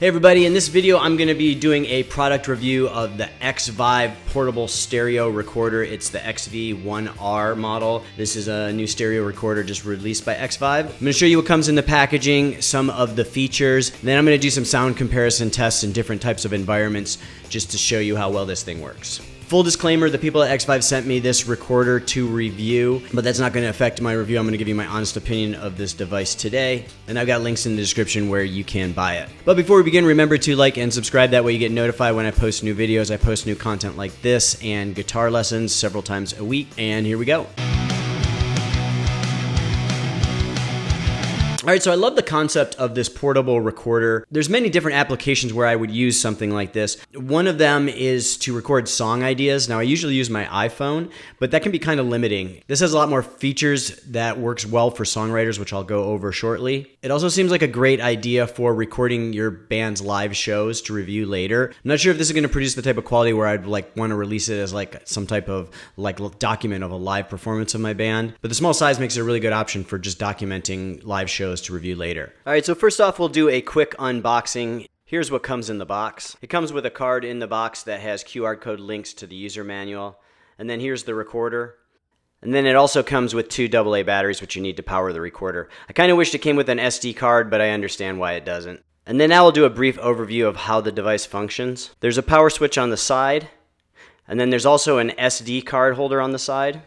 Hey everybody, in this video I'm going to be doing a product review of the XVIVE portable stereo recorder. It's the XV1-R model. This is a new stereo recorder just released by XVIVE. I'm going to show you what comes in the packaging, some of the features, then I'm going to do some sound comparison tests in different types of environments just to show you how well this thing works. Full disclaimer, the people at XVIVE sent me this recorder to review, but that's not going to affect my review. I'm going to give you my honest opinion of this device today, and I've got links in the description where you can buy it. But before we begin, remember to like and subscribe. That way you get notified when I post new videos. I post new content like this and guitar lessons several times a week, and here we go. All right, so I love the concept of this portable recorder. There's many different applications where I would use something like this. One of them is to record song ideas. Now, I usually use my iPhone, but that can be kind of limiting. This has a lot more features that works well for songwriters, which I'll go over shortly. It also seems like a great idea for recording your band's live shows to review later. I'm not sure if this is going to produce the type of quality where I'd want to release it as some type of document of a live performance of my band, but the small size makes it a really good option for just documenting live shows to review later. All right, so first off, we'll do a quick unboxing. Here's what comes in the box. It comes with a card in the box that has QR code links to the user manual. And then here's the recorder. And then it also comes with two AA batteries, which you need to power the recorder. I kind of wished it came with an SD card, but I understand why it doesn't. And then now we'll do a brief overview of how the device functions. There's a power switch on the side. And then there's also an SD card holder on the side.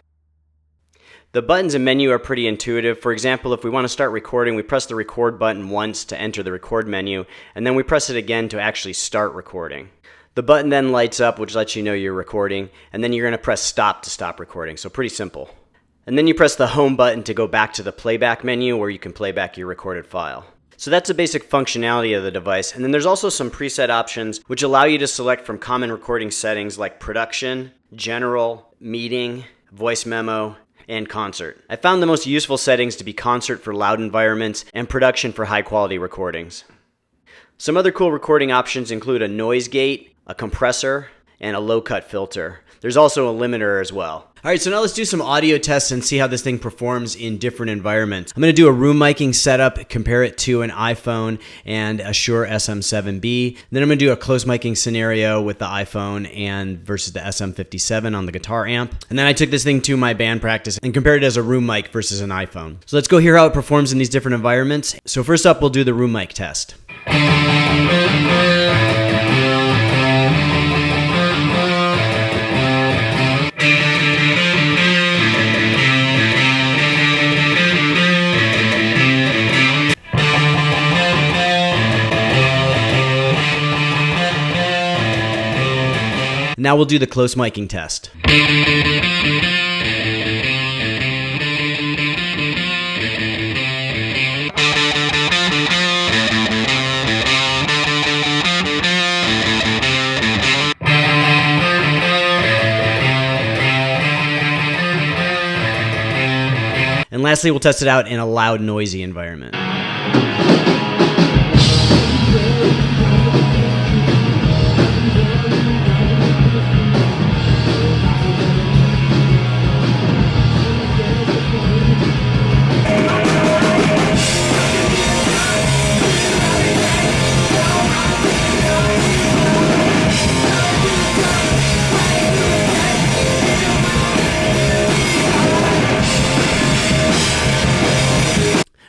The buttons and menu are pretty intuitive. For example, if we want to start recording, we press the record button once to enter the record menu, and then we press it again to actually start recording. The button then lights up, which lets you know you're recording, and then you're going to press stop to stop recording, so pretty simple. And then you press the home button to go back to the playback menu where you can play back your recorded file. So that's the basic functionality of the device, and then there's also some preset options which allow you to select from common recording settings like production, general, meeting, voice memo, and concert. I found the most useful settings to be concert for loud environments and production for high quality recordings. Some other cool recording options include a noise gate, a compressor, and a low cut filter. There's also a limiter as well. All right, so now let's do some audio tests and see how this thing performs in different environments. I'm going to do a room miking setup, compare it to an iPhone and a Shure SM7B. Then I'm going to do a close miking scenario with the iPhone and versus the SM57 on the guitar amp. And then I took this thing to my band practice and compared it as a room mic versus an iPhone. So let's go hear how it performs in these different environments. So first up, we'll do the room mic test. Now we'll do the close miking test. And lastly, we'll test it out in a loud, noisy environment.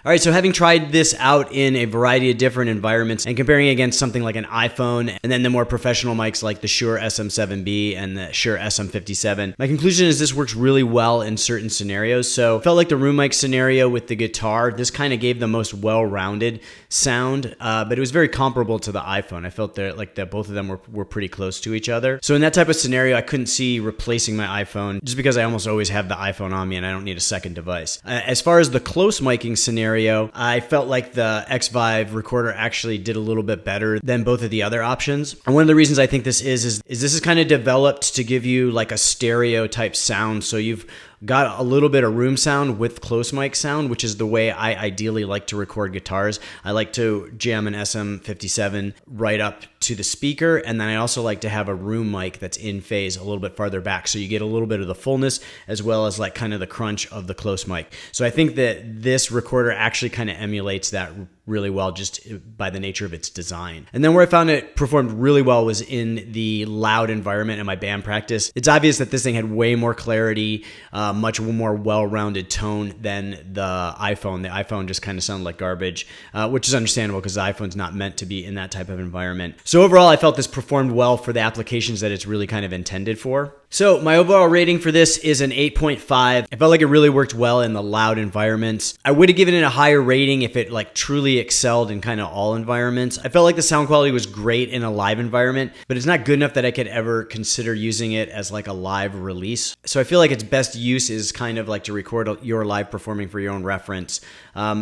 All right, so having tried this out in a variety of different environments and comparing against something like an iPhone and then the more professional mics like the Shure SM7B and the Shure SM57, my conclusion is this works really well in certain scenarios. So I felt like the room mic scenario with the guitar, this kind of gave the most well-rounded sound, but it was very comparable to the iPhone. I felt that both of them were pretty close to each other. So in that type of scenario, I couldn't see replacing my iPhone just because I almost always have the iPhone on me and I don't need a second device. As far as the close miking scenario, I felt like the XVIVE recorder actually did a little bit better than both of the other options. And one of the reasons I think this is this is kind of developed to give you like a stereo type sound. So you've got a little bit of room sound with close mic sound, which is the way I ideally like to record guitars. I like to jam an SM57 right up to the speaker, and then I also like to have a room mic that's in phase a little bit farther back, so you get a little bit of the fullness as well as like kind of the crunch of the close mic. So I think that this recorder actually kind of emulates that really well just by the nature of its design. And then where I found it performed really well was in the loud environment in my band practice. It's obvious that this thing had way more clarity, much more well-rounded tone than the iPhone. The iPhone just kind of sounded like garbage, which is understandable because the iPhone's not meant to be in that type of environment. So overall, I felt this performed well for the applications that it's really kind of intended for. So my overall rating for this is an 8.5. I felt like it really worked well in the loud environments. I would have given it a higher rating if it like truly excelled in kind of all environments. I felt like the sound quality was great in a live environment, but it's not good enough that I could ever consider using it as like a live release. So I feel like its best use is kind of like to record your live performing for your own reference.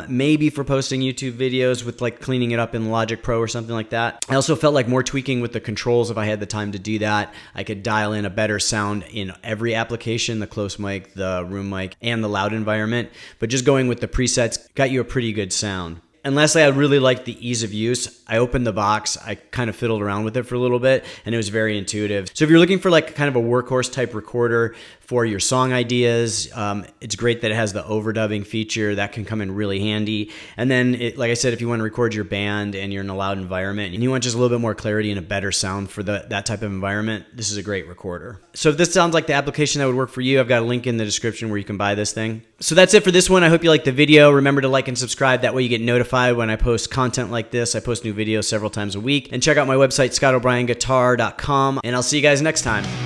Maybe for posting YouTube videos with like cleaning it up in Logic Pro or something like that. I also felt like more tweaking with the controls if I had the time to do that. I could dial in a better sound in every application, the close mic, the room mic, and the loud environment. But just going with the presets got you a pretty good sound. And lastly, I really liked the ease of use. I opened the box, I kind of fiddled around with it for a little bit, and it was very intuitive. So if you're looking for like kind of a workhorse type recorder for your song ideas, it's great that it has the overdubbing feature. That can come in really handy. And then, like I said, if you want to record your band and you're in a loud environment and you want just a little bit more clarity and a better sound for that type of environment, this is a great recorder. So if this sounds like the application that would work for you, I've got a link in the description where you can buy this thing. So that's it for this one. I hope you liked the video. Remember to like and subscribe. That way you get notified when I post content like this. I post new videos several times a week. And check out my website, scottobryanguitar.com. And I'll see you guys next time.